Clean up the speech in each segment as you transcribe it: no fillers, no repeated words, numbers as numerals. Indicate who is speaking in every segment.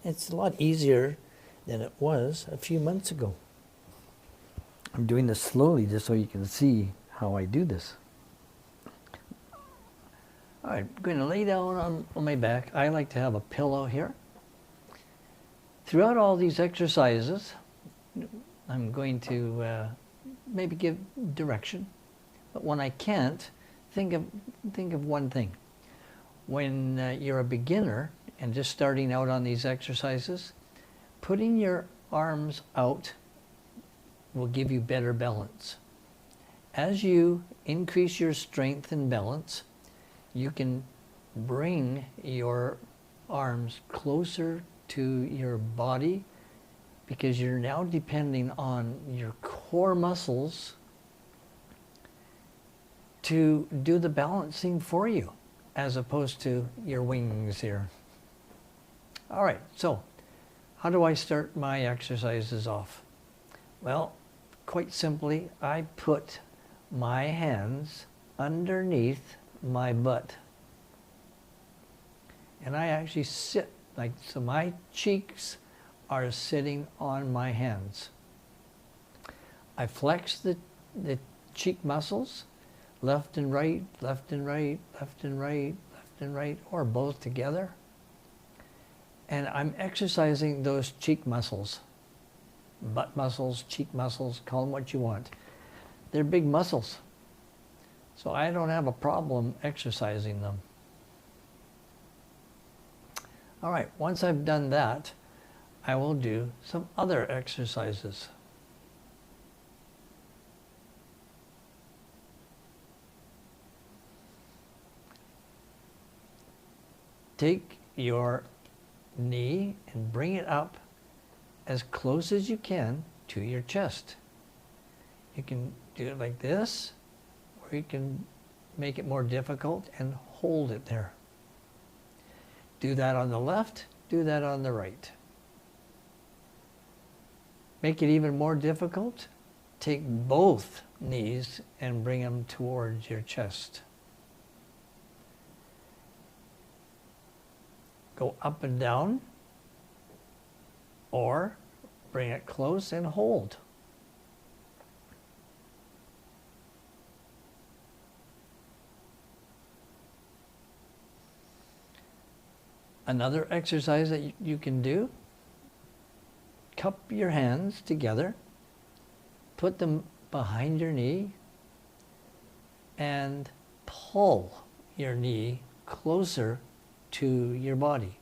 Speaker 1: it's a lot easier than it was a few months ago. I'm doing this slowly just so you can see how I do this. All right, I'm going to lay down on my back. I like to have a pillow here. Throughout all these exercises, I'm going to maybe give direction, but when I can't, think of one thing. When you're a beginner and just starting out on these exercises, putting your arms out will give you better balance. As you increase your strength and balance, you can bring your arms closer to your body because you're now depending on your core muscles to do the balancing for you as opposed to your wings here. All right, so how do I start my exercises off? Well, quite simply, I put my hands underneath my butt. And I actually sit like, so my cheeks are sitting on my hands. I flex the cheek muscles, left and right, left and right, left and right, left and right, or both together. And I'm exercising those cheek muscles. Butt muscles, cheek muscles, call them what you want. They're big muscles. So I don't have a problem exercising them. All right, once I've done that, I will do some other exercises. Take your knee and bring it up as close as you can to your chest. You can do it like this, or you can make it more difficult and hold it there. Do that on the left, do that on the right. Make it even more difficult, take both knees and bring them towards your chest. Go up and down, or bring it close and hold. Another exercise that you can do, cup your hands together, put them behind your knee, and pull your knee closer to your body,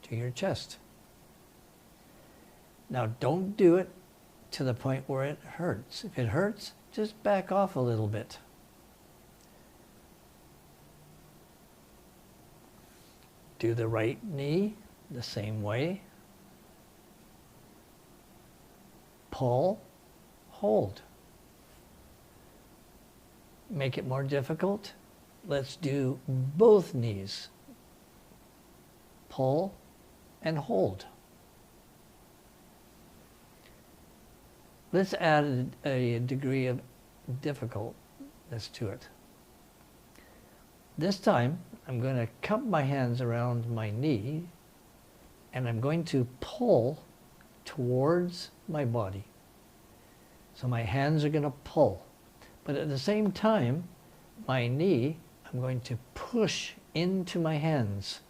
Speaker 1: to your chest. Now don't do it to the point where it hurts. If it hurts, just back off a little bit. Do the right knee the same way. Pull, hold. Make it more difficult. Let's do both knees. Pull and hold. Let's add a degree of difficultness to it. This time, I'm going to cup my hands around my knee and I'm going to pull towards my body. So my hands are going to pull. But at the same time, my knee, I'm going to push into my hands.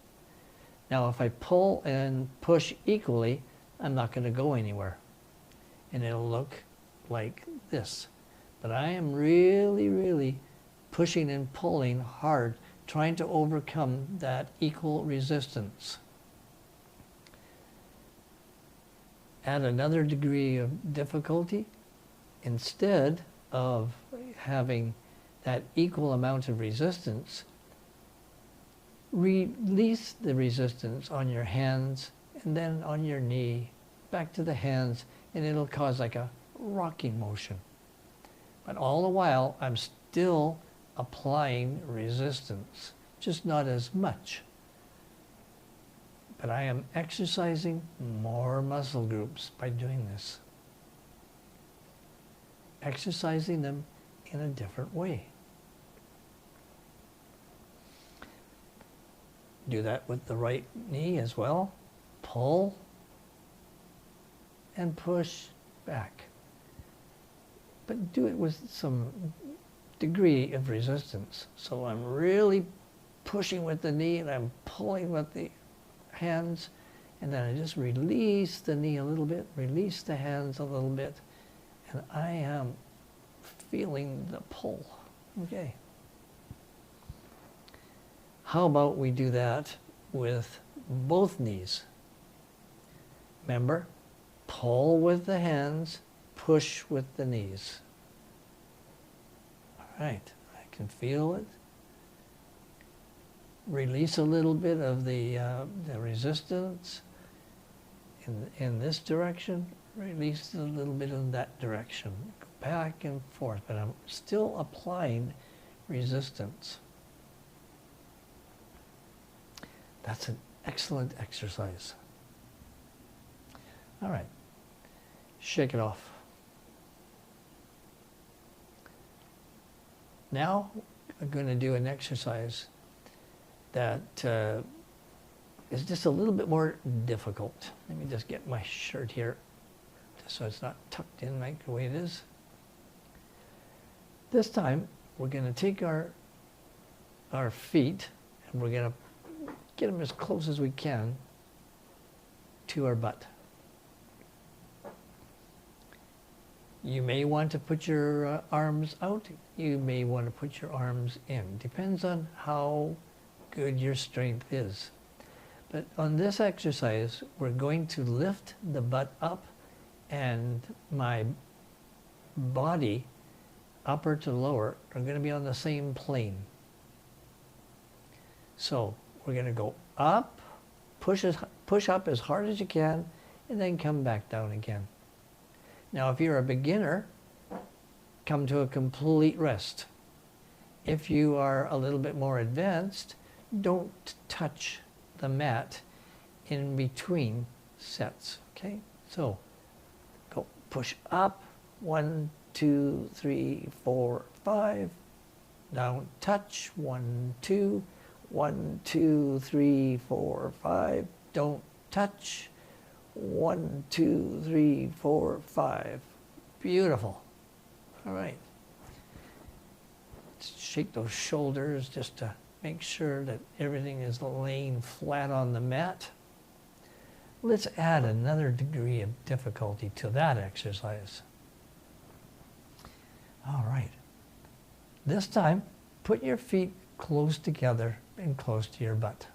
Speaker 1: Now if I pull and push equally, I'm not going to go anywhere. And it'll look like this. But I am really, really pushing and pulling hard, trying to overcome that equal resistance. Add another degree of difficulty. Instead of having that equal amount of resistance, release the resistance on your hands and then on your knee, back to the hands, and it'll cause like a rocking motion. But all the while, I'm still applying resistance, just not as much. But I am exercising more muscle groups by doing this. Exercising them in a different way. Do that with the right knee as well. pull and push back. But do it with some degree of resistance. So I'm really pushing with the knee and I'm pulling with the hands, and then I just release the knee a little bit, release the hands a little bit, and I am feeling the pull. Okay. How about we do that with both knees? Remember, pull with the hands, push with the knees. All right, I can feel it. Release a little bit of the resistance in this direction. Release a little bit in that direction. Go back and forth, but I'm still applying resistance. That's an excellent exercise. All right, shake it off. Now I'm going to do an exercise that is just a little bit more difficult. Let me just get my shirt here just so it's not tucked in like the way it is. This time we're going to take our feet and we're going to get them as close as we can to our butt. You may want to put your arms out. You may want to put your arms in. Depends on how good your strength is. But on this exercise, we're going to lift the butt up and my body, upper to lower, are going to be on the same plane. So we're going to go up, push up as hard as you can, and then come back down again. Now, if you're a beginner, come to a complete rest. If you are a little bit more advanced, don't touch the mat in between sets, okay? So, go push up, 1, 2, 3, 4, 5, down, touch, 1, 2, 1, 2, 3, 4, 5, don't touch, 1, 2, 3, 4, 5. Beautiful. All right. Let's shake those shoulders just to make sure that everything is laying flat on the mat. Let's add another degree of difficulty to that exercise. All right. This time, put your feet close together and close to your butt.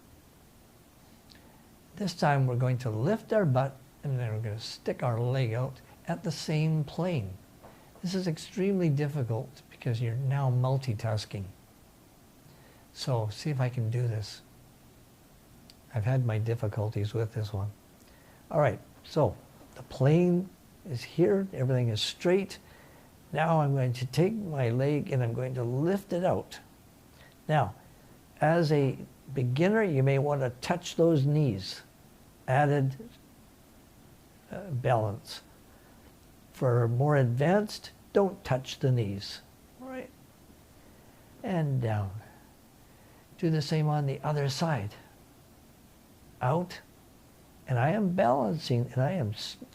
Speaker 1: This time we're going to lift our butt and then we're going to stick our leg out at the same plane. This is extremely difficult because you're now multitasking. So see if I can do this. I've had my difficulties with this one. All right, so the plane is here, everything is straight. Now I'm going to take my leg and I'm going to lift it out. Now, as a beginner, you may want to touch those knees. Added balance. For more advanced, don't touch the knees. All right. And down. Do the same on the other side. Out. And I am balancing, and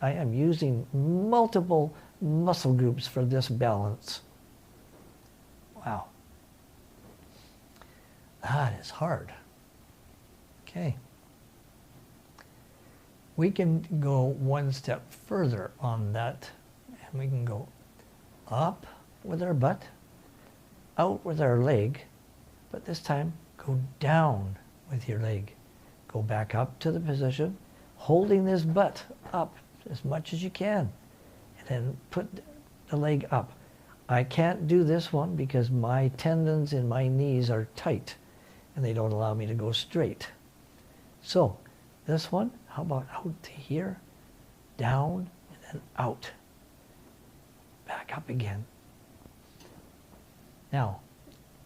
Speaker 1: I am using multiple muscle groups for this balance. Wow. That is hard. Okay. We can go one step further on that, and we can go up with our butt, out with our leg, but this time go down with your leg. Go back up to the position, holding this butt up as much as you can, and then put the leg up. I can't do this one because my tendons in my knees are tight, and they don't allow me to go straight. So, this one, how about out to here, down, and then out. Back up again. Now,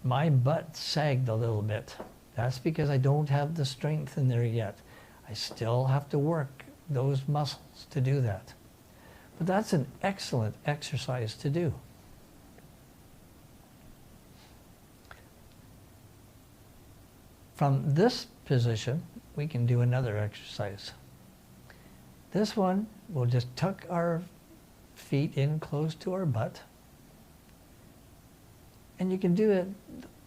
Speaker 1: my butt sagged a little bit. That's because I don't have the strength in there yet. I still have to work those muscles to do that. But that's an excellent exercise to do. From this position, we can do another exercise. This one, we'll just tuck our feet in close to our butt. And you can do it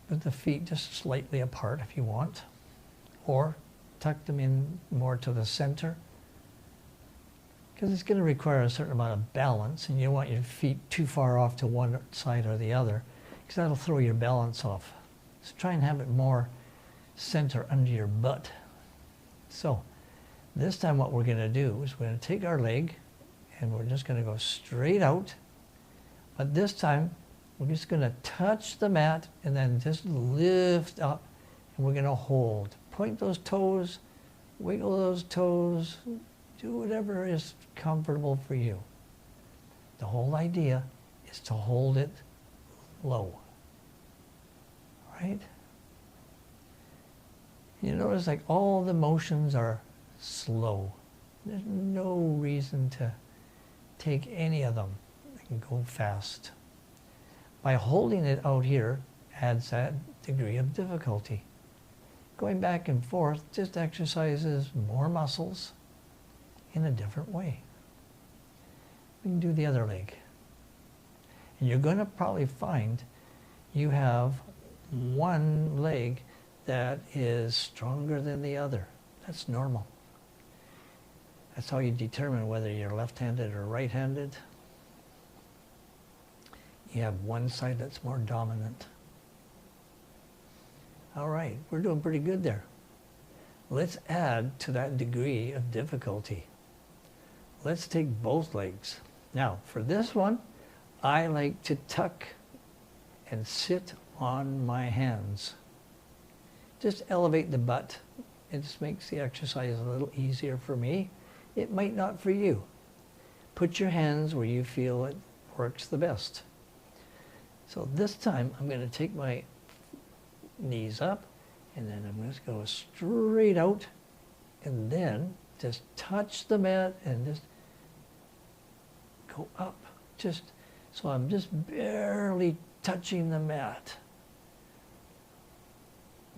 Speaker 1: with the feet just slightly apart if you want, or tuck them in more to the center, because it's going to require a certain amount of balance, and you don't want your feet too far off to one side or the other, because that'll throw your balance off. So try and have it more center under your butt. So this time what we're going to do is we're going to take our leg and we're just going to go straight out, but this time we're just going to touch the mat and then just lift up, and we're going to hold. Point those toes, wiggle those toes, do whatever is comfortable for you. The whole idea is to hold it low, right? You notice like all the motions are slow. There's no reason to take any of them and go fast. By holding it out here adds that degree of difficulty. Going back and forth just exercises more muscles in a different way. We can do the other leg. And you're going to probably find you have one leg that is stronger than the other. That's normal. That's how you determine whether you're left-handed or right-handed. You have one side that's more dominant. All right, we're doing pretty good there. Let's add to that degree of difficulty. Let's take both legs. Now, for this one, I like to tuck and sit on my hands. Just elevate the butt. It just makes the exercise a little easier for me. It might not for you. Put your hands where you feel it works the best. So this time, I'm going to take my knees up, and then I'm going to go straight out, and then just touch the mat and just go up. So I'm just barely touching the mat.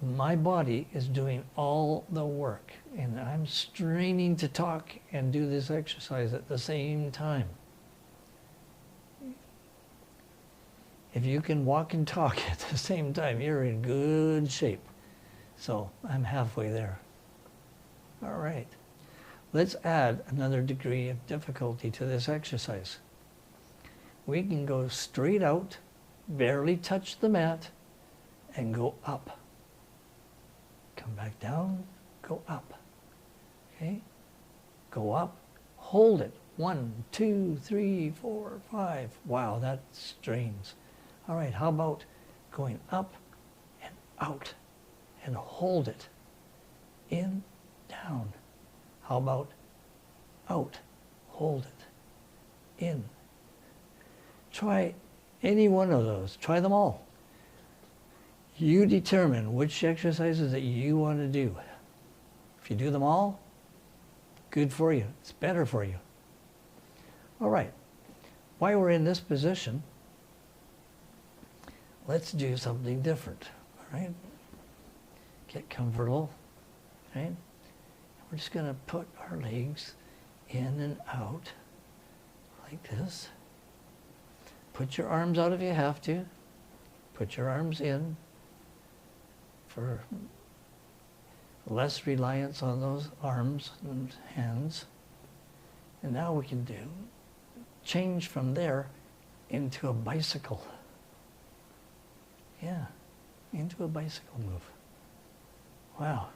Speaker 1: My body is doing all the work, and I'm straining to talk and do this exercise at the same time. If you can walk and talk at the same time, you're in good shape. So I'm halfway there. All right. Let's add another degree of difficulty to this exercise. We can go straight out, barely touch the mat, and go up. Come back down, go up. Okay? Go up, hold it. 1, 2, 3, 4, 5. Wow, that strains. All right, how about going up and out and hold it? In, down. How about out, hold it, in. Try any one of those. Try them all. You determine which exercises that you want to do. If you do them all, good for you. It's better for you. All right. While we're in this position, let's do something different. All right. Get comfortable. Right. We're just going to put our legs in and out like this. Put your arms out if you have to. Put your arms in for less reliance on those arms and hands. And now we can change from there into a bicycle. Yeah, into a bicycle move. Wow.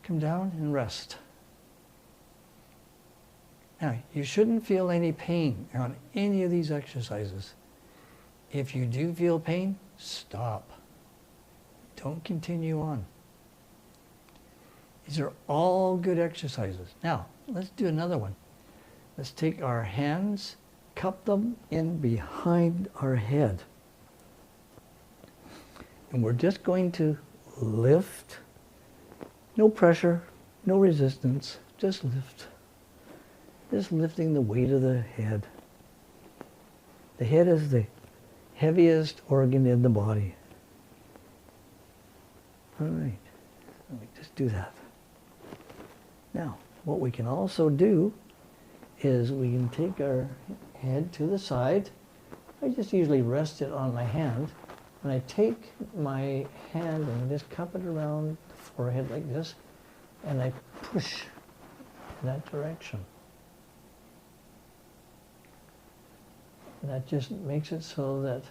Speaker 1: Come down and rest. Now, you shouldn't feel any pain on any of these exercises. If you do feel pain, stop. Don't continue on. These are all good exercises. Now, let's do another one. Let's take our hands, cup them in behind our head. And we're just going to lift. No pressure, no resistance, just lift. Just lifting the weight of the head. The head is the heaviest organ in the body. All right, let me just do that. Now, what we can also do is we can take our head to the side. I just usually rest it on my hand. And I take my hand and just cup it around the forehead like this, and I push in that direction. And that just makes it so that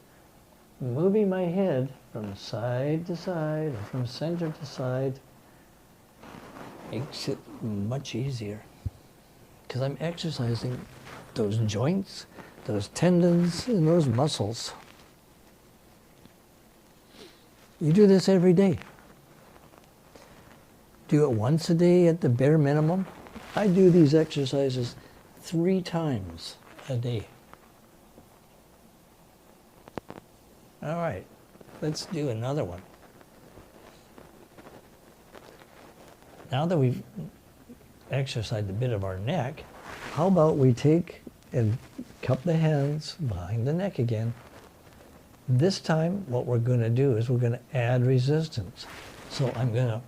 Speaker 1: moving my head from side to side or from center to side makes it much easier. Because I'm exercising those joints, those tendons, and those muscles. You do this every day. Do it once a day at the bare minimum. I do these exercises 3 times a day. All right, let's do another one. Now that we've exercised a bit of our neck, how about we take and cup the hands behind the neck again. This time, what we're going to do is we're going to add resistance. So I'm going to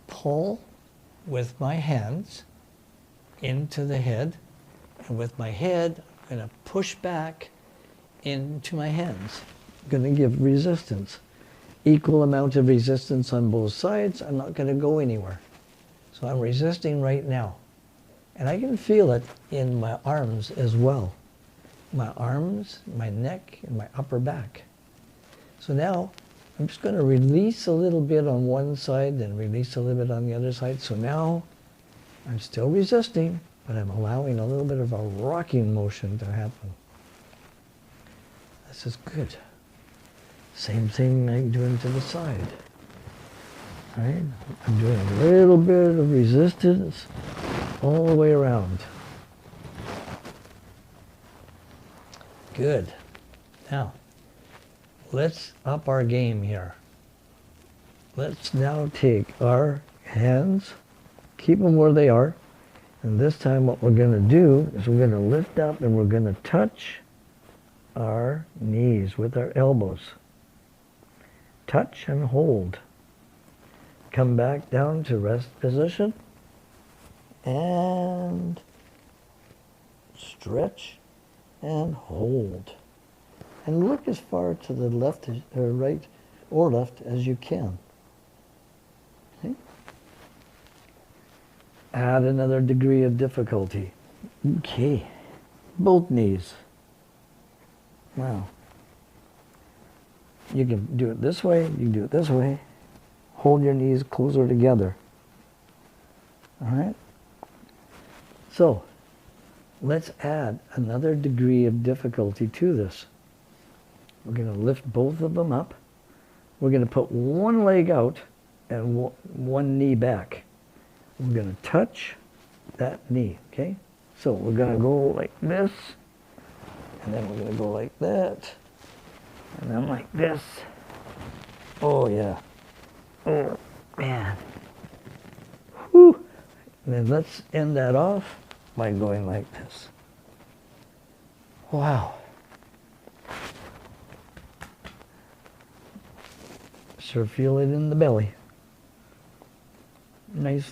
Speaker 1: pull with my hands into the head, and with my head, I'm going to push back into my hands. I'm going to give resistance. Equal amount of resistance on both sides. I'm not going to go anywhere. So I'm resisting right now. And I can feel it in my arms as well. My arms, my neck, and my upper back. So now I'm just going to release a little bit on one side, then release a little bit on the other side. So now I'm still resisting, but I'm allowing a little bit of a rocking motion to happen. This is good. Same thing I'm doing to the side. All right? I'm doing a little bit of resistance all the way around. Good. Now, let's up our game here. Let's now take our hands, keep them where they are, and this time what we're going to do is we're going to lift up and we're going to touch our knees with our elbows. Touch and hold. Come back down to rest position and stretch and hold. And look as far to the left or right or left as you can. Okay? Add another degree of difficulty. Okay. Both knees. Wow. You can do it this way, you can do it this way. Hold your knees closer together. All right? So, let's add another degree of difficulty to this. We're going to lift both of them up. We're going to put one leg out and one knee back. We're going to touch that knee, okay? So we're going to go like this, and then we're going to go like that, and then like this. Oh, yeah. Oh, man. Whew. And then let's end that off by going like this. Wow. Sure feel it in the belly. Nice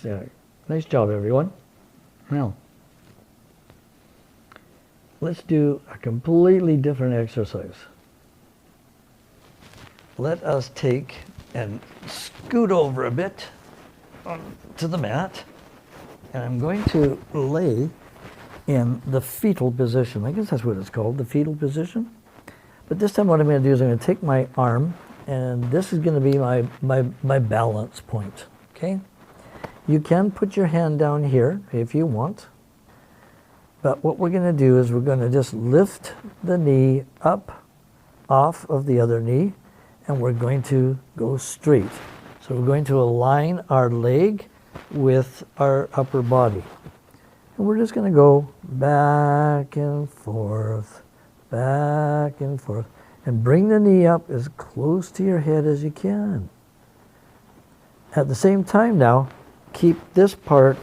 Speaker 1: job, everyone. Now, let's do a completely different exercise. Let us take and scoot over a bit to the mat, and I'm going to lay in the fetal position. I guess that's what it's called, the fetal position. But this time what I'm going to do is I'm going to take my arm, and this is going to be my balance point, okay? You can put your hand down here if you want, but what we're going to do is we're going to just lift the knee up off of the other knee, and we're going to go straight. So we're going to align our leg with our upper body. And we're just going to go back and forth, and bring the knee up as close to your head as you can. At the same time now, keep this part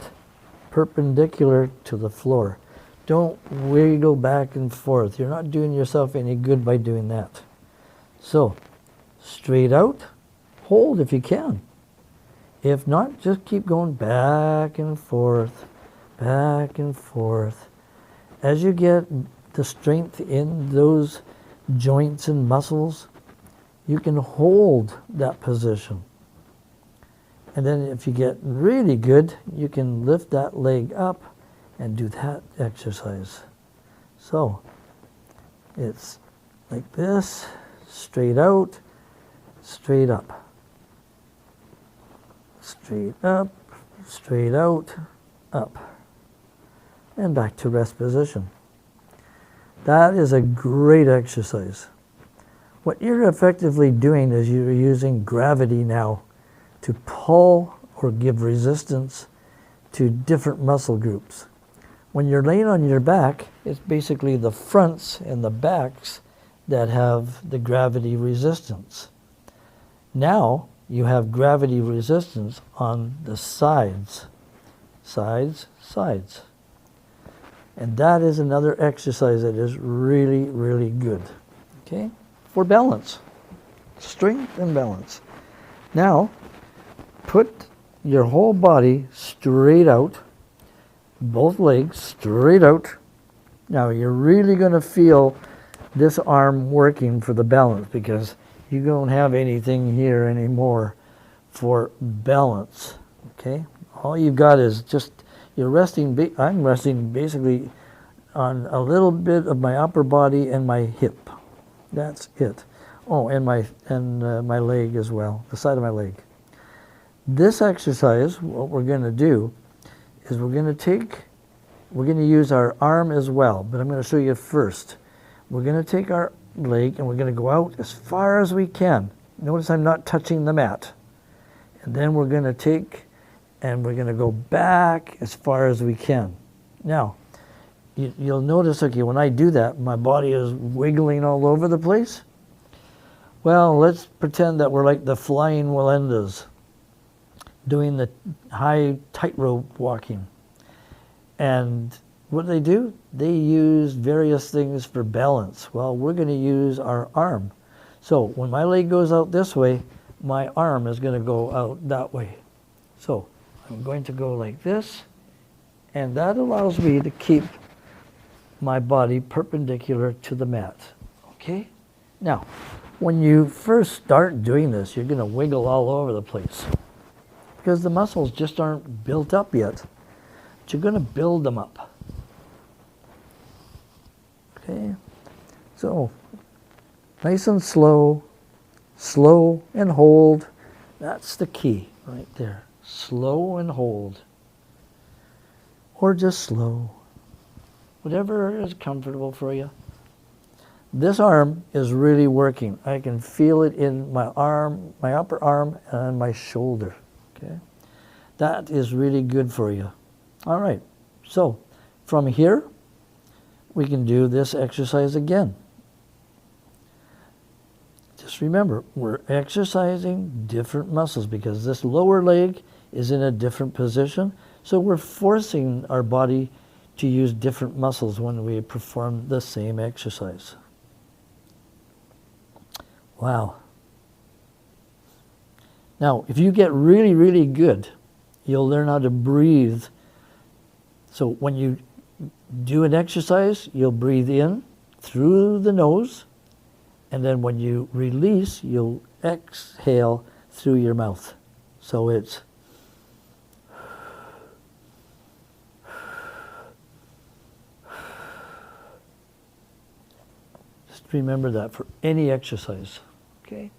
Speaker 1: perpendicular to the floor. Don't wiggle back and forth. You're not doing yourself any good by doing that. So, straight out, hold if you can.
Speaker 2: If not, just keep going back and forth, back and forth. As you get the strength in those joints and muscles, you can hold that position. And then if you get really good, you can lift that leg up and do that exercise. So it's like this, straight out, straight up, straight up, straight out, up, and back to rest position. That is a great exercise. What you're effectively doing is you're using gravity now to pull or give resistance to different muscle groups. When you're laying on your back, it's basically the fronts and the backs that have the gravity resistance. Now you have gravity resistance on the sides, sides, sides. And that is another exercise that is really, really good, okay? For balance, strength and balance. Now, put your whole body straight out, both legs straight out. Now, you're really going to feel this arm working for the balance because you don't have anything here anymore for balance, okay? All you've got is just, you're resting, I'm resting basically on a little bit of my upper body and my hip. That's it. Oh, and my leg as well, the side of my leg. This exercise, what we're going to do is we're going to use our arm as well, but I'm going to show you first. We're going to take our leg and we're going to go out as far as we can. Notice I'm not touching the mat. And then we're going to take and we're going to go back as far as we can. Now, you'll notice, okay, when I do that, my body is wiggling all over the place. Well, let's pretend that we're like the flying Wallendas doing the high tightrope walking. And what do? They use various things for balance. Well, we're going to use our arm. So when my leg goes out this way, my arm is going to go out that way. So I'm going to go like this, and that allows me to keep my body perpendicular to the mat, okay? Now, when you first start doing this, you're going to wiggle all over the place because the muscles just aren't built up yet. But you're going to build them up, okay? So, nice and slow, slow and hold. That's the key right there. Slow and hold, or just slow. Whatever is comfortable for you. This arm is really working. I can feel it in my arm, my upper arm, and my shoulder. Okay, that is really good for you. All right, so from here, we can do this exercise again. Just remember, we're exercising different muscles because this lower leg is in a different position, so we're forcing our body to use different muscles when we perform the same exercise. Wow. Now, if you get really, really good, you'll learn how to breathe. So when you do an exercise, you'll breathe in through the nose, and then when you release, you'll exhale through your mouth. So it's remember that for any exercise, okay?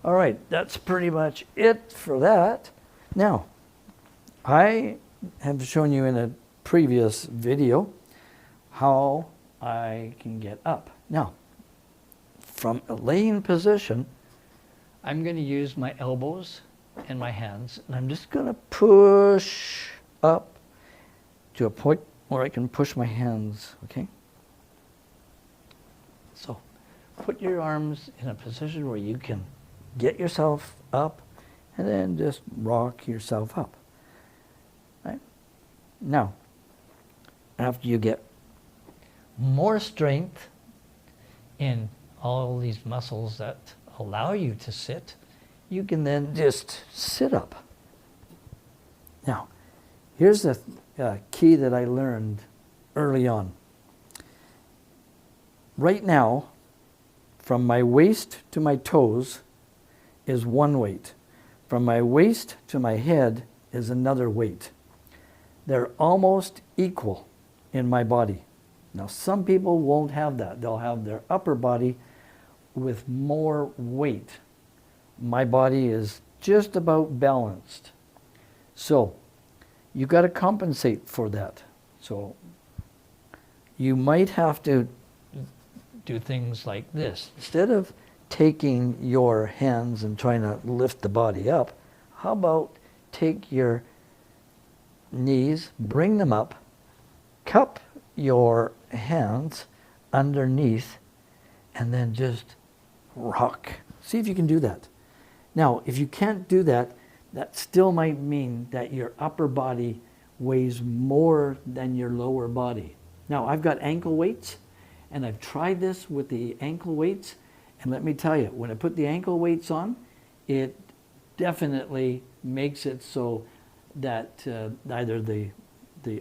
Speaker 2: All right, that's pretty much it for that. Now, I have shown you in a previous video how I can get up. Now, from a laying position, I'm going to use my elbows and my hands, and I'm just going to push up to a point where I can push my hands, okay? So, put your arms in a position where you can get yourself up and then just rock yourself up. Right? Now, after you get more strength in all these muscles that allow you to sit, you can then just sit up. Now, here's the key that I learned early on. Right now, from my waist to my toes is one weight. From my waist to my head is another weight. They're almost equal in my body. Now, some people won't have that. They'll have their upper body with more weight. My body is just about balanced. So, you got to compensate for that. So, you might have to do things like this. Instead of taking your hands and trying to lift the body up, how about take your knees, bring them up, cup your hands underneath, and then just rock. See if you can do that. Now, if you can't do that, that still might mean that your upper body weighs more than your lower body. Now, I've got ankle weights, and I've tried this with the ankle weights, and let me tell you, when I put the ankle weights on, it definitely makes it so that either the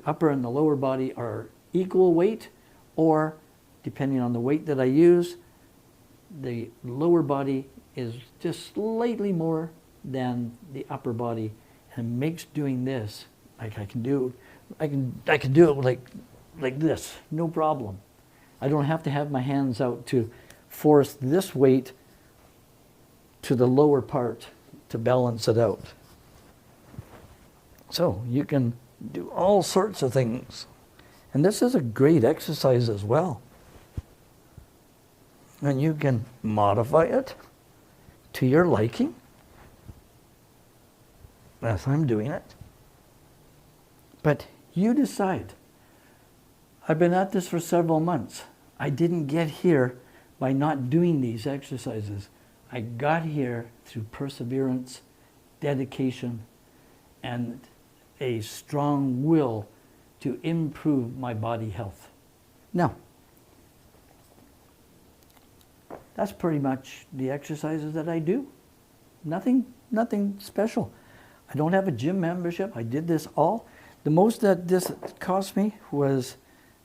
Speaker 2: upper and the lower body are equal weight, or depending on the weight that I use, the lower body is just slightly more than the upper body, and makes doing this like I can do it like this, no problem. I don't have to have my hands out to force this weight to the lower part to balance it out. So you can do all sorts of things. And this is a great exercise as well. And you can modify it to your liking, as I'm doing it. But you decide. I've been at this for several months. I didn't get here by not doing these exercises. I got here through perseverance, dedication, and a strong will to improve my body health. Now, that's pretty much the exercises that I do. Nothing special. I don't have a gym membership. I did this all. The most that this cost me was,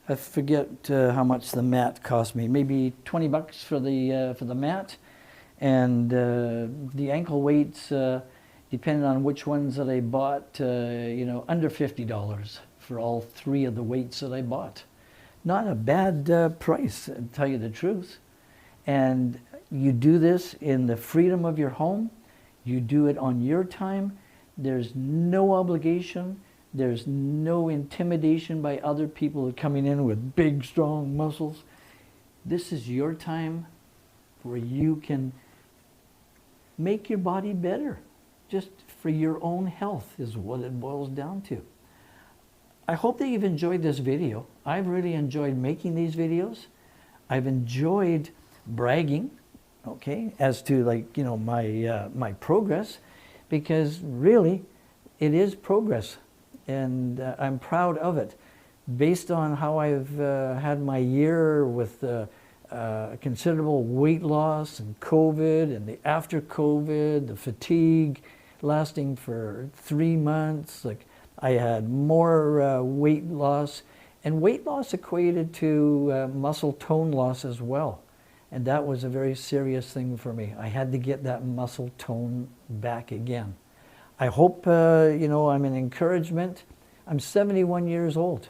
Speaker 2: I forget how much the mat cost me. Maybe $20 for the mat, and the ankle weights, depending on which ones that I bought, under $50 for all three of the weights that I bought. Not a bad price, to tell you the truth. And you do this in the freedom of your home. You do it on your time. There's no obligation. There's no intimidation by other people coming in with big, strong muscles. This is your time where you can make your body better. Just for your own health is what it boils down to. I hope that you've enjoyed this video. I've really enjoyed making these videos. I've enjoyed bragging, okay, as to my progress, because really it is progress, and I'm proud of it, based on how I've had my year with considerable weight loss and COVID, and the after COVID, the fatigue lasting for 3 months. Like, I had more weight loss, and weight loss equated to muscle tone loss as well. And that was a very serious thing for me. I had to get that muscle tone back again. I hope, I'm an encouragement. I'm 71 years old.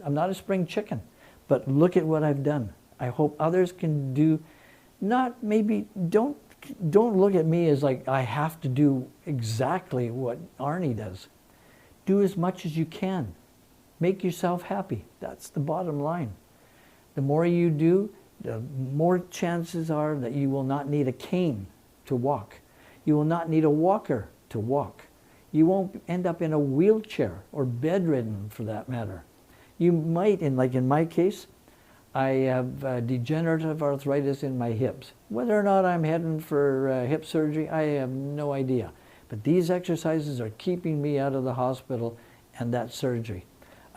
Speaker 2: I'm not a spring chicken, but look at what I've done. I hope others can do, don't look at me as like I have to do exactly what Arnie does. Do as much as you can. Make yourself happy. That's the bottom line. The more you do, the more chances are that you will not need a cane to walk. You will not need a walker to walk. You won't end up in a wheelchair or bedridden, for that matter. You might, in my case, I have degenerative arthritis in my hips. Whether or not I'm heading for hip surgery, I have no idea. But these exercises are keeping me out of the hospital and that surgery.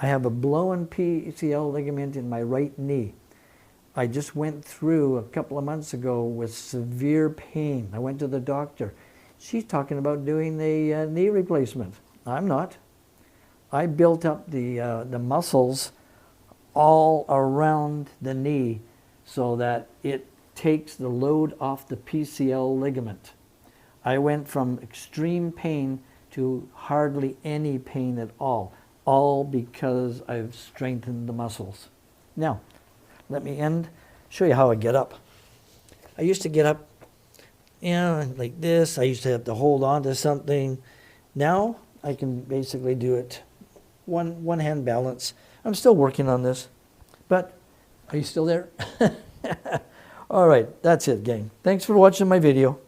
Speaker 2: I have a blown PCL ligament in my right knee. I just went through a couple of months ago with severe pain. I went to the doctor. She's talking about doing a knee replacement. I'm not. I built up the muscles all around the knee so that it takes the load off the PCL ligament. I went from extreme pain to hardly any pain at all because I've strengthened the muscles. Now, let me show you how I get up. I used to get up, like this. I used to have to hold on to something. Now I can basically do it one hand balance. I'm still working on this, but
Speaker 1: Are you still there?
Speaker 2: all right, that's it, gang. Thanks for watching my video.